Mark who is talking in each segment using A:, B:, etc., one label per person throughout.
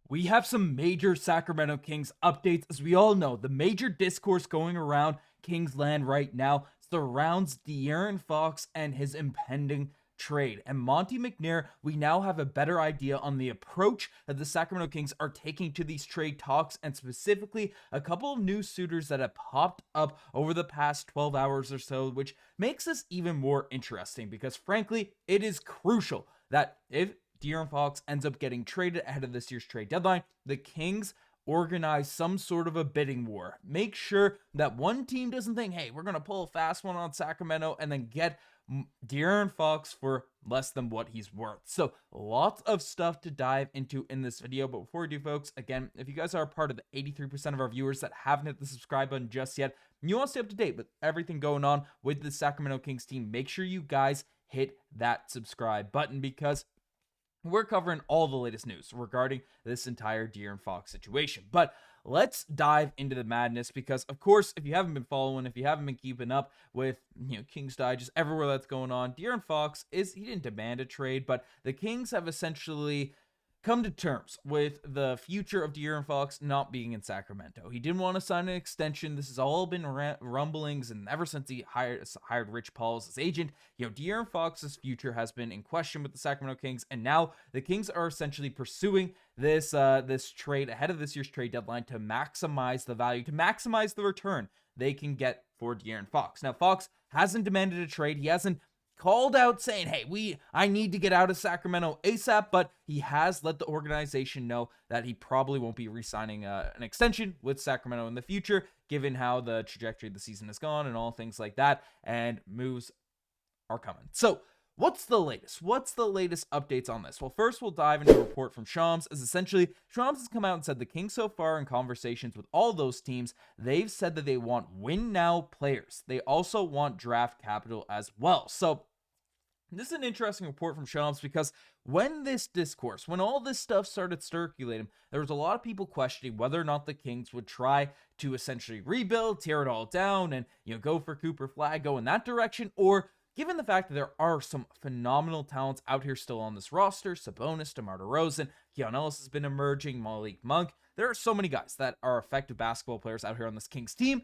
A: We have some major Sacramento Kings updates. As we all know, the major discourse going around Kingsland right now surrounds De'Aaron Fox and his impending trade. And Monte McNair, we now have a better idea on the approach that the Sacramento Kings are taking to these trade talks, and specifically a couple of new suitors that have popped up over the past 12 hours or so, which makes this even more interesting because frankly, it is crucial that if De'Aaron Fox ends up getting traded ahead of this year's trade deadline, the Kings organize some sort of a bidding war. Make sure that one team doesn't think, hey, we're going to pull a fast one on Sacramento and then get De'Aaron Fox for less than what he's worth. So lots of stuff to dive into in this video. But before we do, folks, again, if you guys are a part of the 83% of our viewers that haven't hit the subscribe button just yet, and you want to stay up to date with everything going on with the Sacramento Kings team, make sure you guys hit that subscribe button because we're covering all the latest news regarding this entire De'Aaron Fox situation. But let's dive into the madness because, of course, if you haven't been following, if you haven't been keeping up with, Kings Digest, everywhere that's going on, De'Aaron Fox he didn't demand a trade, but the Kings have essentially come to terms with the future of De'Aaron Fox not being in Sacramento. He didn't want to sign an extension. This has all been rumblings, and ever since he hired Rich Paul as his agent, De'Aaron Fox's future has been in question with the Sacramento Kings, and now the Kings are essentially pursuing this trade ahead of this year's trade deadline to maximize the value, to maximize the return they can get for De'Aaron Fox. Now, Fox hasn't demanded a trade. He hasn't called out saying, hey, I need to get out of Sacramento ASAP, but he has let the organization know that he probably won't be re-signing an extension with Sacramento in the future, given how the trajectory of the season has gone and all things like that, and moves are coming. So what's the latest? What's the latest updates on this? Well, first we'll dive into a report from Shams, as essentially Shams has come out and said the Kings so far in conversations with all those teams, they've said that they want win now players. They also want draft capital as well. So this is an interesting report from Shams because when all this stuff started circulating, there was a lot of people questioning whether or not the Kings would try to essentially rebuild, tear it all down, and go for Cooper Flag, go in that direction, or given the fact that there are some phenomenal talents out here still on this roster, Sabonis, DeMar DeRozan, Keon Ellis has been emerging, Malik Monk, there are so many guys that are effective basketball players out here on this Kings team.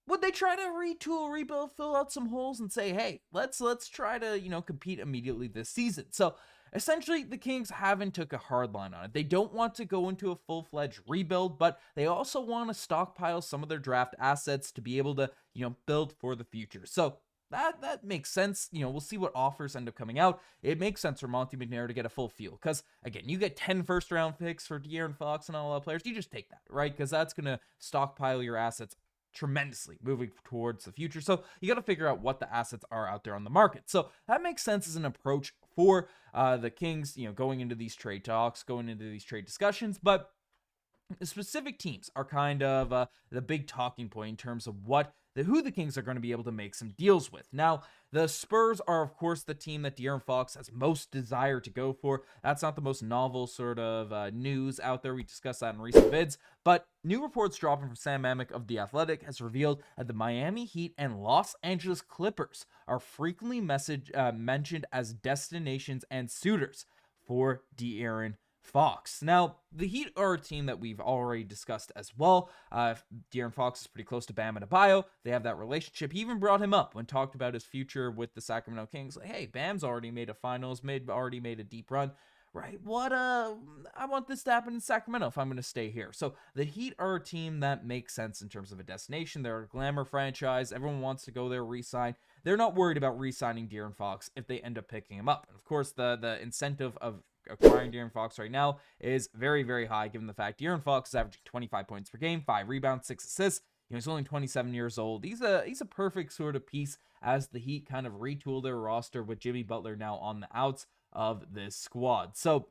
A: Would they try to retool, rebuild, fill out some holes and say, hey, let's try to, compete immediately this season? So essentially, the Kings haven't took a hard line on it. They don't want to go into a full-fledged rebuild, but they also want to stockpile some of their draft assets to be able to, build for the future. So that makes sense. We'll see what offers end up coming out. It makes sense for Monte McNair to get a full feel because, again, you get 10 first-round picks for De'Aaron Fox and all that players. You just take that, right? Because that's going to stockpile your assets tremendously moving towards the future. So you got to figure out what the assets are out there on the market. So that makes sense as an approach for the Kings, going into these trade talks, going into these trade discussions. But the specific teams are kind of the big talking point in terms of who the Kings are going to be able to make some deals with. Now, the Spurs are, of course, the team that De'Aaron Fox has most desire to go for. That's not the most novel sort of news out there. We discussed that in recent vids. But new reports dropping from Sam Amick of The Athletic has revealed that the Miami Heat and Los Angeles Clippers are frequently mentioned as destinations and suitors for De'Aaron Fox. Now, the Heat are a team that we've already discussed as well. De'Aaron Fox is pretty close to Bam Adebayo. They have that relationship. He even brought him up when talked about his future with the Sacramento Kings. Like, hey, Bam's already made a finals, already made a deep run. Right? I want this to happen in Sacramento if I'm going to stay here. So the Heat are a team that makes sense in terms of a destination. They're a glamour franchise. Everyone wants to go there, re-sign. They're not worried about re-signing De'Aaron Fox if they end up picking him up. And of course, the incentive of acquiring De'Aaron Fox right now is very, very high, given the fact De'Aaron Fox is averaging 25 points per game, 5 rebounds, 6 assists. He's only 27 years old. He's a perfect sort of piece as the Heat kind of retool their roster with Jimmy Butler now on the outs of this squad. So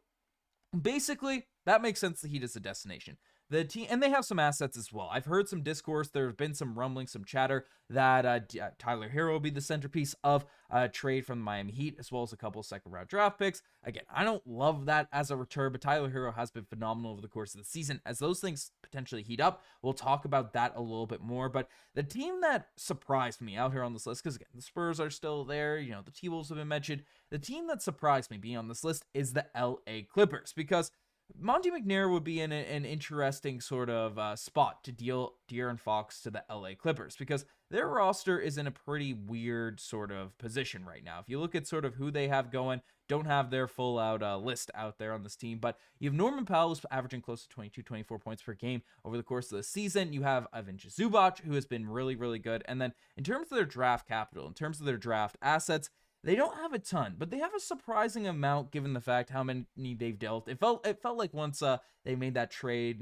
A: basically, that makes sense. The Heat is a destination. The team, and they have some assets as well. I've heard some discourse. There have been some rumbling, some chatter that Tyler Hero will be the centerpiece of a trade from the Miami Heat, as well as a couple of second-round draft picks. Again, I don't love that as a return, but Tyler Hero has been phenomenal over the course of the season. As those things potentially heat up, we'll talk about that a little bit more. But the team that surprised me out here on this list, because again, the Spurs are still there, the T-Wolves have been mentioned. The team that surprised me being on this list is the LA Clippers, because Monte McNair would be in an interesting sort of spot to deal De'Aaron Fox to the LA Clippers, because their roster is in a pretty weird sort of position right now. If you look at sort of who they have going, don't have their full out list out there on this team, but you have Norman Powell, who's averaging close to 22, 24 points per game over the course of the season. You have Ivan Zubac, who has been really, really good. And then in terms of their draft capital, in terms of their draft assets, they don't have a ton, but they have a surprising amount given the fact how many they've dealt. It felt like once they made that trade,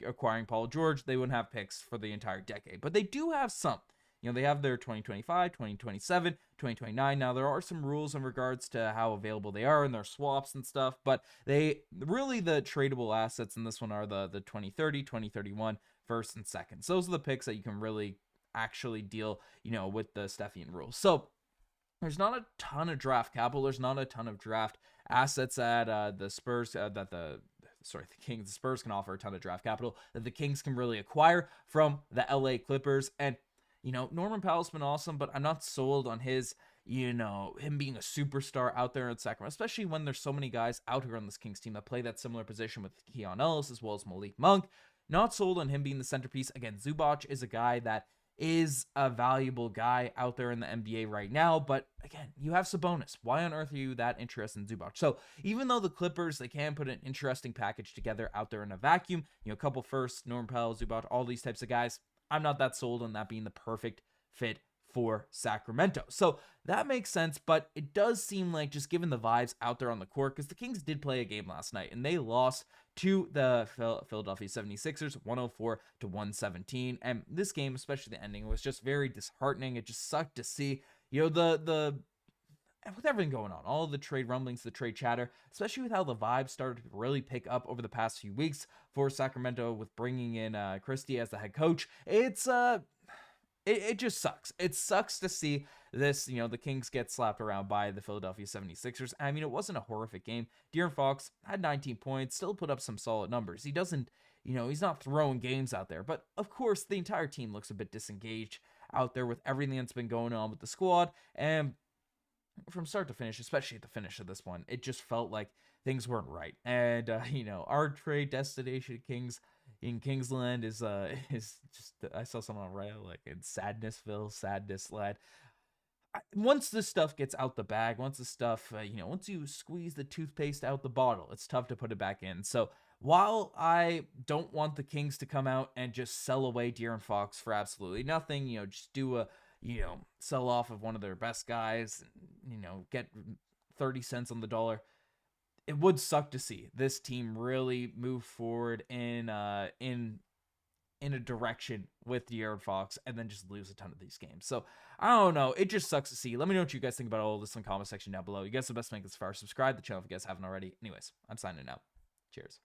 A: acquiring Paul George, they wouldn't have picks for the entire decade. But they do have some. They have their 2025, 2027, 2029. Now, there are some rules in regards to how available they are and their swaps and stuff, but the tradable assets in this one are the 2030, 2031 first and seconds. Those are the picks that you can really actually deal, with the Stepien rules. So there's not a ton of draft capital. There's not a ton of draft assets at the Spurs the Kings. The Spurs can offer a ton of draft capital that the Kings can really acquire from the LA Clippers. And, Norman Powell's been awesome, but I'm not sold on his, him being a superstar out there in Sacramento, especially when there's so many guys out here on this Kings team that play that similar position with Keon Ellis as well as Malik Monk. Not sold on him being the centerpiece. Again, Zubac is a guy that is a valuable guy out there in the NBA right now, but again, you have Sabonis. Why on earth are you that interested in Zubac? So even though the Clippers, they can put an interesting package together out there in a vacuum, a couple firsts, Norman Powell, Zubac, all these types of guys, I'm not that sold on that being the perfect fit for Sacramento. So that makes sense, but it does seem like, just given the vibes out there on the court, because the Kings did play a game last night and they lost to the Philadelphia 76ers 104-117. And this game, especially the ending, was just very disheartening. It just sucked to see, the with everything going on, all the trade rumblings, the trade chatter, especially with how the vibes started to really pick up over the past few weeks for Sacramento with bringing in Christie as the head coach. It just sucks. It sucks to see this, the Kings get slapped around by the Philadelphia 76ers. I mean, it wasn't a horrific game. De'Aaron Fox had 19 points, still put up some solid numbers. He doesn't, he's not throwing games out there. But, of course, the entire team looks a bit disengaged out there with everything that's been going on with the squad. And from start to finish, especially at the finish of this one, it just felt like things weren't right. And, our trade destination, Kings, in Kingsland is just, I saw someone on Reddit like in Sadnessville, sadness lad. Once this stuff gets out the bag, once the stuff, once you squeeze the toothpaste out the bottle, it's tough to put it back in. So while I don't want the Kings to come out and just sell away De'Aaron Fox for absolutely nothing, just do a, sell off of one of their best guys, get 30 cents on the dollar. It would suck to see this team really move forward in a direction with De'Aaron Fox and then just lose a ton of these games. So I don't know. It just sucks to see. Let me know what you guys think about all this in the comment section down below. You guys are the best to make this far. Subscribe to the channel if you guys haven't already. Anyways, I'm signing out. Cheers.